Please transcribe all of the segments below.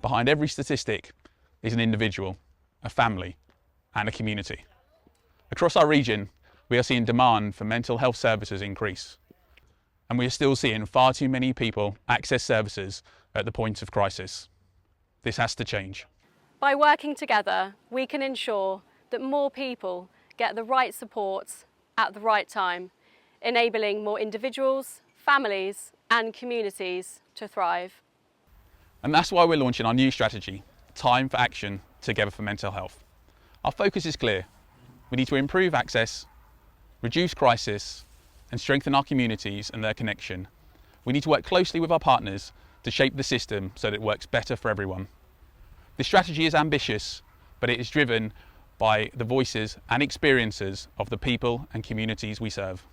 Behind every statistic is an individual, a family, and a community. Across our region, we are seeing demand for mental health services increase, and we are still seeing far too many people access services at the point of crisis. This has to change. By working together, we can ensure that more people get the right support at the right time, enabling more individuals, families, and communities to thrive. And that's why we're launching our new strategy, Time for Action, Together for Mental Health. Our focus is clear. We need to improve access, reduce crisis, and strengthen our communities and their connection. We need to work closely with our partners to shape the system so that it works better for everyone. This strategy is ambitious, but it is driven by the voices and experiences of the people and communities we serve.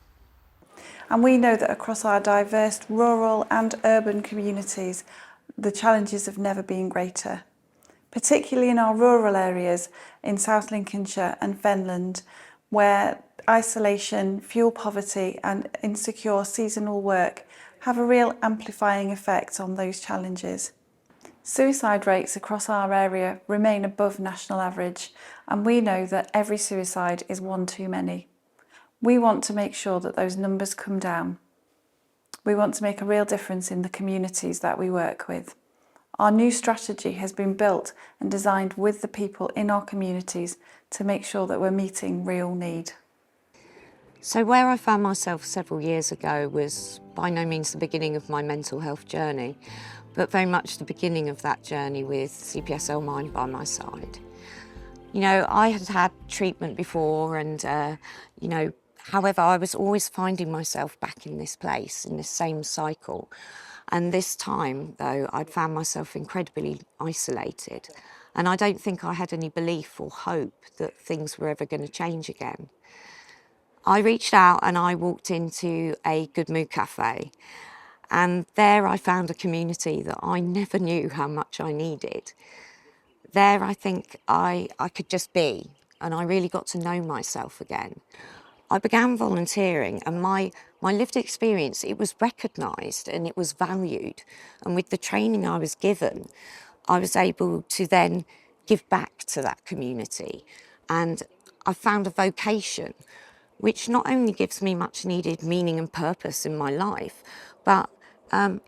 And we know that across our diverse rural and urban communities, the challenges have never been greater, particularly in our rural areas in South Lincolnshire and Fenland, where isolation, fuel poverty and insecure seasonal work have a real amplifying effect on those challenges. Suicide rates across our area remain above national average, and we know that every suicide is one too many. We want to make sure that those numbers come down. We want to make a real difference in the communities that we work with. Our new strategy has been built and designed with the people in our communities to make sure that we're meeting real need. So where I found myself several years ago was by no means the beginning of my mental health journey, but very much the beginning of that journey with CPSL Mind by my side. You know, I had had treatment before and, however, I was always finding myself back in this place, in this same cycle. And this time, though, I'd found myself incredibly isolated. And I don't think I had any belief or hope that things were ever going to change again. I reached out and I walked into a Good Mood Cafe. And there I found a community that I never knew how much I needed. There I think I could just be, and I really got to know myself again. I began volunteering and my lived experience, it was recognised and it was valued. And with the training I was given, I was able to then give back to that community. And I found a vocation, which not only gives me much needed meaning and purpose in my life, but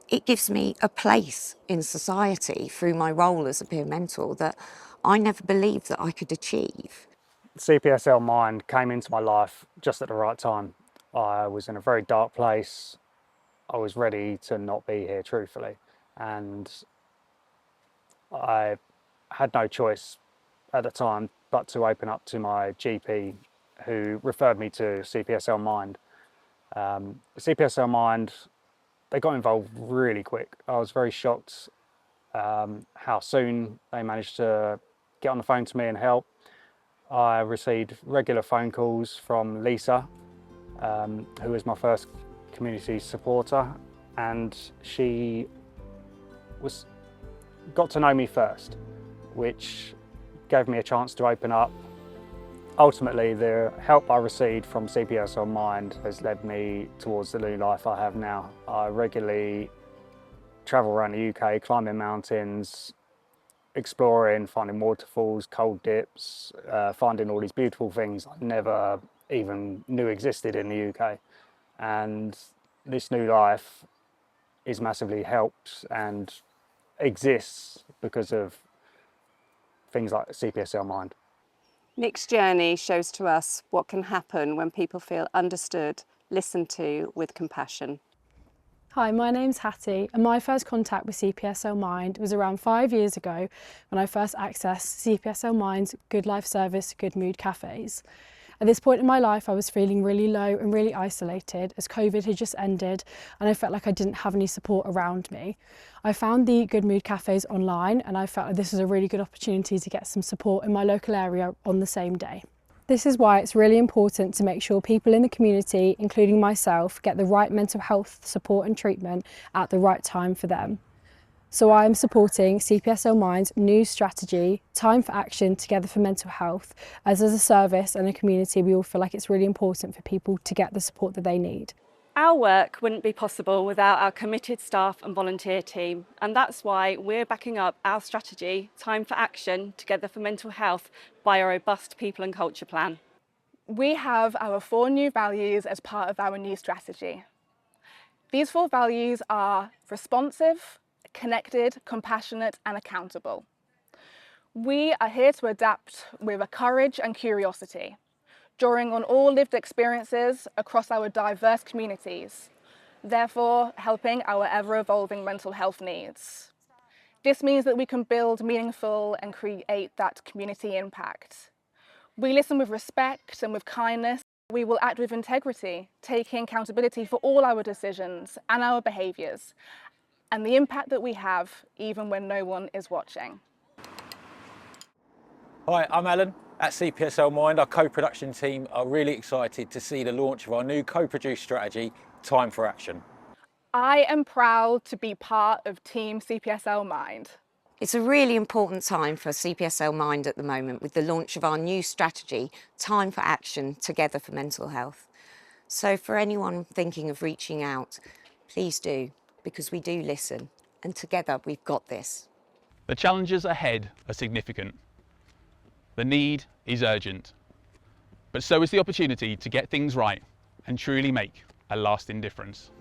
it gives me a place in society through my role as a peer mentor that I never believed that I could achieve. CPSL Mind came into my life just at the right time. I was in a very dark place. I was ready to not be here, truthfully. And I had no choice at the time but to open up to my GP, who referred me to CPSL Mind. CPSL Mind, they got involved really quick. I was very shocked how soon they managed to get on the phone to me and help. I received regular phone calls from Lisa, who was my first community supporter, and she got to know me first, which gave me a chance to open up. Ultimately, the help I received from CPSL Mind has led me towards the new life I have now. I regularly travel around the UK, climbing mountains, exploring, finding waterfalls, cold dips, finding all these beautiful things I never even knew existed in the UK. And this new life is massively helped and exists because of things like CPSL Mind. Nick's journey shows to us what can happen when people feel understood, listened to with compassion. Hi, my name's Hattie, and my first contact with CPSL Mind was around 5 years ago when I first accessed CPSL Mind's Good Life service, Good Mood Cafes. At this point in my life, I was feeling really low and really isolated as COVID had just ended, and I felt like I didn't have any support around me. I found the Good Mood Cafes online, and I felt like this was a really good opportunity to get some support in my local area on the same day. This is why it's really important to make sure people in the community, including myself, get the right mental health support and treatment at the right time for them. So I am supporting CPSL Mind's new strategy, Time for Action, Together for Mental Health, as a service and a community we all feel like it's really important for people to get the support that they need. Our work wouldn't be possible without our committed staff and volunteer team, and that's why we're backing up our strategy, Time for Action, Together for Mental Health, by a robust people and culture plan. We have our 4 new values as part of our new strategy. These 4 values are responsive, connected, compassionate and accountable. We are here to adapt with a courage and curiosity, drawing on all lived experiences across our diverse communities, therefore helping our ever-evolving mental health needs. This means that we can build meaningful and create that community impact. We listen with respect and with kindness. We will act with integrity, taking accountability for all our decisions and our behaviours, and the impact that we have even when no one is watching. Hi, I'm Alan. At CPSL Mind, our co-production team are really excited to see the launch of our new co-produced strategy, Time for Action. I am proud to be part of Team CPSL Mind. It's a really important time for CPSL Mind at the moment with the launch of our new strategy, Time for Action, Together for Mental Health. So for anyone thinking of reaching out, please do, because we do listen, and together we've got this. The challenges ahead are significant. The need is urgent, but so is the opportunity to get things right and truly make a lasting difference.